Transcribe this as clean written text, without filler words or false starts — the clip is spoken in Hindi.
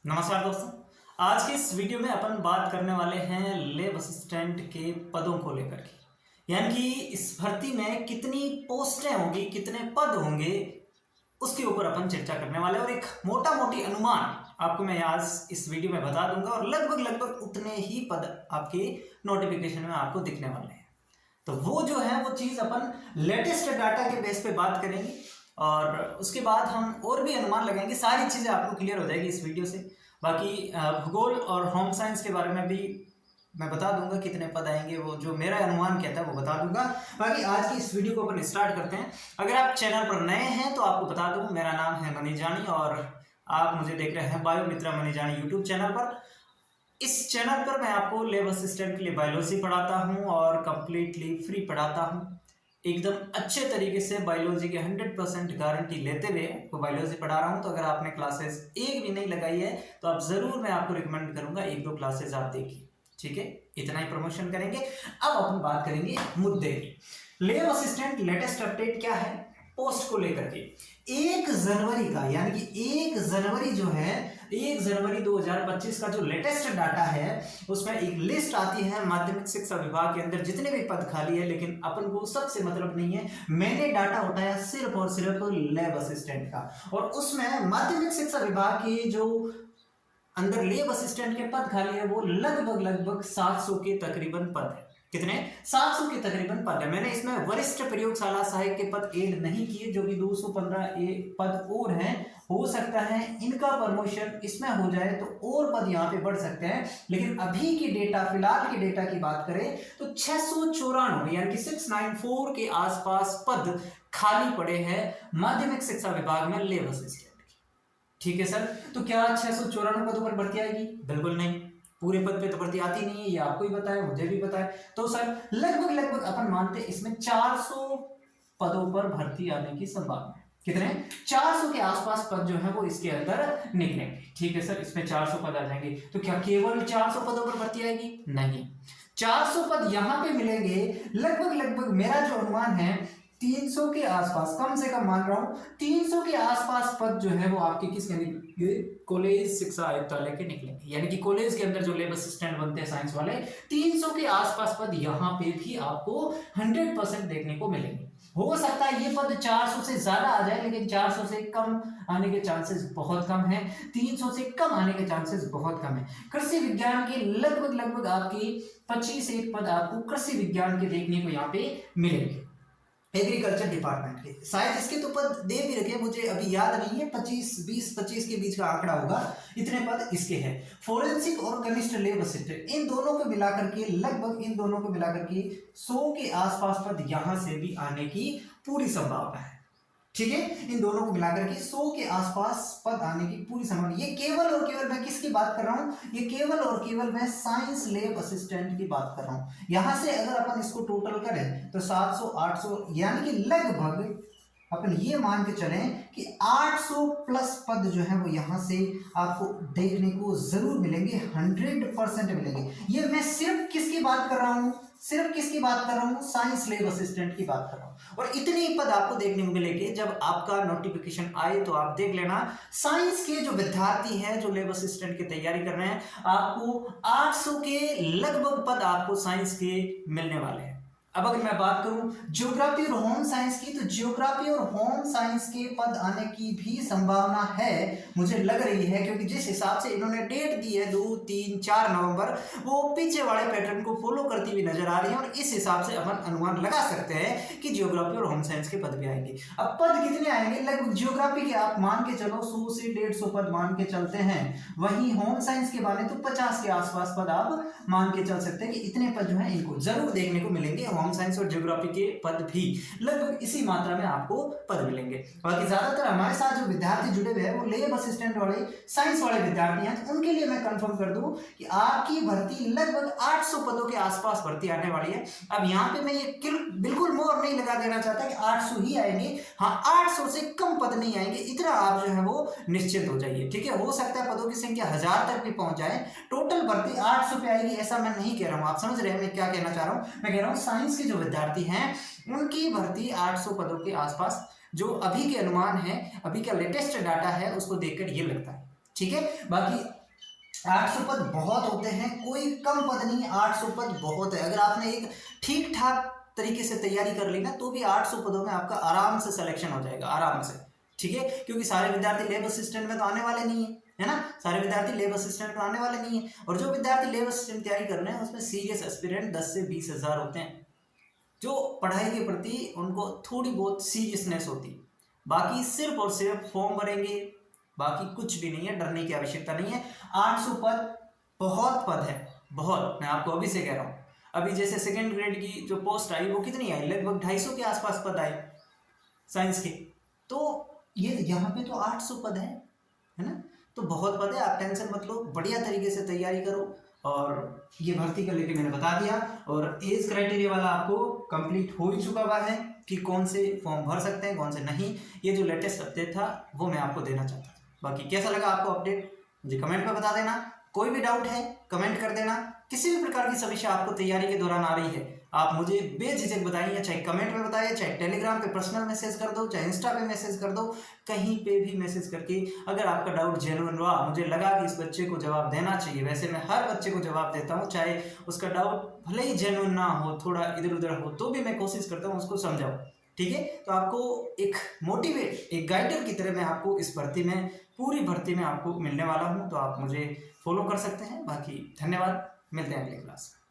नमस्कार दोस्तों। आज के इस वीडियो में अपन बात करने वाले हैं लैब असिस्टेंट के पदों को लेकर के, यानी कि इस भर्ती में कितनी पोस्टें होंगी, कितने पद होंगे, उसके ऊपर अपन चर्चा करने वाले हैं। और एक मोटा मोटी अनुमान आपको मैं आज इस वीडियो में बता दूंगा और लगभग लगभग उतने ही पद आपके नोटिफिकेशन में आपको दिखने वाले हैं। तो वो जो है वो चीज़ अपन लेटेस्ट डाटा के बेस पे बात करेंगे और उसके बाद हम और भी अनुमान लगाएंगे। सारी चीज़ें आपको क्लियर हो जाएगी इस वीडियो से। बाकी भूगोल और होम साइंस के बारे में भी मैं बता दूंगा कितने पद आएंगे, वो जो मेरा अनुमान कहता है वो बता दूंगा। बाकी आज की इस वीडियो को अपन स्टार्ट करते हैं। अगर आप चैनल पर नए हैं तो आपको बता दूं, मेरा नाम है मनी जानी और आप मुझे देख रहे हैं बायो मित्रा मनी जानी यूट्यूब चैनल पर। इस चैनल पर मैं आपको लैब असिस्टेंट के लिए बायोलॉजी पढ़ाता हूं और कंप्लीटली फ्री पढ़ाता हूं। एकदम अच्छे तरीके से बायोलॉजी के 100% गारंटी लेते हुए आपको बायोलॉजी पढ़ा रहा हूं। तो अगर आपने क्लासेस एक भी नहीं लगाई है तो आप जरूर, मैं आपको रिकमेंड करूंगा एक दो क्लासेस आप देखिए। ठीक है, इतना ही प्रमोशन करेंगे। अब अपन बात करेंगे मुद्दे की। लैब असिस्टेंट लेटेस्ट अपडेट क्या है पोस्ट को लेकर के। 1 जनवरी का, यानी कि 1 जनवरी जो है, 1 जनवरी 2025 का जो लेटेस्ट डाटा है उसमें एक लिस्ट आती है माध्यमिक शिक्षा विभाग के अंदर जितने भी पद खाली है, लेकिन अपन को सबसे मतलब नहीं है। मैंने डाटा उठाया सिर्फ और सिर्फ लैब असिस्टेंट का, और उसमें माध्यमिक शिक्षा विभाग के जो अंदर लैब असिस्टेंट के पद खाली है वो लगभग 700 के तकरीबन पद है। कितने? 700 के तकरीबन पद है। मैंने इसमें वरिष्ठ प्रयोगशाला सहायक के पद ऐड नहीं किए, जो कि 215 पद और हैं। हो सकता है इनका प्रमोशन इसमें हो जाए तो और पद यहाँ पे बढ़ सकते हैं, लेकिन अभी की डेटा, फिलहाल की डेटा की बात करें तो 694 यानी कि 694 के आसपास पद खाली पड़े हैं माध्यमिक शिक्षा विभाग में लैब असिस्टेंट। ठीक है सर, तो क्या 694 पदों पर भर्ती आएगी? बिल्कुल नहीं, पूरे पद पे तो भर्ती आती नहीं है, ये आपको ही पता है, मुझे भी पता है। तो सर लगभग अपन मानते हैं इसमें 400 पदों पर भर्ती आने की संभावना है। कितने? 400 के आसपास पद जो है वो इसके अंदर निकलेंगे। ठीक है सर, इसमें 400 पद आ जाएंगे। तो क्या केवल 400 पदों पर भर्ती आएगी? नहीं, 400 पद यहां पे मिलेंगे। लगभग मेरा जो अनुमान है 300 के आसपास, कम से कम मान रहा हूं 300 के आसपास पद जो है वो आपके किसके निकलेंगे? कॉलेज शिक्षा आयुक्तालय के निकलेंगे। यानी कि कॉलेज के अंदर जो लैब असिस्टेंट बनते हैं साइंस वाले, 300 के आसपास पद यहाँ पे भी आपको 100% देखने को मिलेंगे। हो सकता है ये पद 400 से ज्यादा आ जाए, लेकिन 400 से कम आने के चांसेस बहुत कम है। 300 से कम आने के चांसेस बहुत कम है। कृषि विज्ञान के लगभग आपकी 25 एक पद आपको कृषि विज्ञान के देखने को यहाँ पे मिलेंगे। एग्रीकल्चर डिपार्टमेंट के शायद इसके तो पद दे भी रखे, मुझे अभी याद नहीं है, 25 के बीच का आंकड़ा होगा, इतने पद इसके हैं। फोरेंसिक और कनिष्ठ लैब असिस्टेंट, इन दोनों को मिलाकर के लगभग 100 के आसपास पद यहां से भी आने की पूरी संभावना है। ठीक है, इन दोनों को मिलाकर के 100 के आसपास पद आने की पूरी संभावना। ये केवल और केवल मैं किसकी बात कर रहा हूं? ये केवल और केवल मैं साइंस लैब असिस्टेंट की बात कर रहा हूं। यहां से अगर अपन इसको टोटल करें तो 700 800 यानी कि लगभग अपन ये मान के चलें कि 800 प्लस पद जो है वो यहां से आपको देखने को जरूर मिलेंगे, 100% मिलेंगे। ये मैं सिर्फ किसकी बात कर रहा हूं? साइंस लैब असिस्टेंट की बात कर रहा हूं। और इतने ही पद आपको देखने को मिलेंगे जब आपका नोटिफिकेशन आए, तो आप देख लेना। साइंस के जो विद्यार्थी हैं जो लैब असिस्टेंट की तैयारी कर रहे हैं, आपको 800 के लगभग पद आपको साइंस के मिलने वाले हैं। अब अगर मैं बात करूं ज्योग्राफी और होम साइंस की, तो ज्योग्राफी और होम साइंस के पद आने की भी संभावना है, मुझे लग रही है, क्योंकि जिस हिसाब से इन्होंने डेट दी है 2 3 4 नवंबर, वो पीछे वाले पैटर्न को फॉलो करती हुई नजर आ रही है। और इस हिसाब से अपन अनुमान लगा सकते हैं कि ज्योग्राफी और होम साइंस के पद भी आएंगे। अब पद कितने आएंगे? लगभग ज्योग्राफी के आप मान के चलो 100 से 150 पद मान के चलते हैं। वहीं होम साइंस के माने तो 50 के आसपास पद आप मान के चल सकते हैं कि इतने पद जो है इनको जरूर देखने को मिलेंगे। होम साइंस और ज्योग्राफी के पद भी लगभग इसी मात्रा में आपको पद मिलेंगे। बाकी ज्यादातर हमारे साथ जो विद्यार्थी जुड़े हुए हैं वो लैब असिस्टेंट वाले, साइंस वाले विद्यार्थी हैं, तो उनके लिए मैं कंफर्म कर दूं कि आपकी भर्ती लगभग 800 पदों के आसपास भर्ती आने वाली है। अब यहाँ पे मैं ये बिल्कुल मोहर नहीं लगा देना चाहता कि 800 ही आएंगे। हाँ, 800 से कम पद नहीं आएंगे, इतना आप जो है वो निश्चित हो जाइए। ठीक है, हो सकता है पदों की संख्या 1000 तक भी पहुंच जाए। टोटल भर्ती 800 पे आएगी ऐसा मैं नहीं कह रहा हूँ। आप समझ रहे हैं मैं क्या कहना चाह रहा हूँ? मैं कह रहा हूँ साइंस के जो विद्यार्थी हैं उनकी भर्ती 800 पदों के आसपास, जो अभी के अनुमान है, अभी का लेटेस्ट डाटा है, उसको देखकर ये लगता है। ठीक है। बाकी 800 पद बहुत होते हैं, कोई कम पद नहीं, 800 पद बहुत है। अगर आपने एक ठीक ठाक तरीके से तैयारी कर ली ना तो भी 800 पदों में आपका आराम से सिलेक्शन हो जाएगा, आराम से, ठीक है। क्योंकि सारे विद्यार्थी लैब असिस्टेंट में तो आने वाले नहीं है ना, सारे विद्यार्थी लैब असिस्टेंट में आने वाले नहीं है। और जो विद्यार्थी लैब असिस्टेंट तैयारी कर रहे हैं उसमें सीरियस एस्पिरेंट 10 से 20 हजार होते हैं, जो पढ़ाई के प्रति उनको थोड़ी बहुत सीरियसनेस होती। बाकी सिर्फ और सिर्फ फॉर्म भरेंगे, बाकी कुछ भी नहीं है, डरने की आवश्यकता नहीं है। 800 पद बहुत पद है, बहुत, मैं आपको अभी से कह रहा हूँ। अभी जैसे सेकेंड ग्रेड की जो पोस्ट आई वो कितनी आई, लगभग 250 के आसपास पद आए साइंस के। तो ये यहाँ पे तो 800 पद है ना, तो बहुत पद है। आप टेंशन मत लो, बढ़िया तरीके से तैयारी करो। और ये भर्ती का लेके मैंने बता दिया, और एज क्राइटेरिया वाला आपको कंप्लीट हो ही चुका हुआ है कि कौन से फॉर्म भर सकते हैं कौन से नहीं। ये जो लेटेस्ट अपडेट था वो मैं आपको देना चाहता था। बाकी कैसा लगा आपको अपडेट मुझे कमेंट में बता देना। कोई भी डाउट है कमेंट कर देना। किसी भी प्रकार की समस्या आपको तैयारी के दौरान आ रही है आप मुझे बेझिझक बताइए, चाहे कमेंट में बताइए, चाहे टेलीग्राम पे पर्सनल मैसेज कर दो, चाहे इंस्टा पे मैसेज कर दो, कहीं पे भी मैसेज करके अगर आपका डाउट जेन्युइन रहा, मुझे लगा कि इस बच्चे को जवाब देना चाहिए, वैसे मैं हर बच्चे को जवाब देता हूँ, चाहे उसका डाउट भले ही जेन्युइन ना हो, थोड़ा इधर उधर हो, तो भी मैं कोशिश करता हूँ उसको समझाऊँ, ठीक है। तो आपको एक मोटिवेट, एक गाइडर की तरह मैं आपको इस भर्ती में, पूरी भर्ती में आपको मिलने वाला हूँ, तो आप मुझे फॉलो कर सकते हैं। बाकी धन्यवाद, मिलते हैं अगली क्लास में।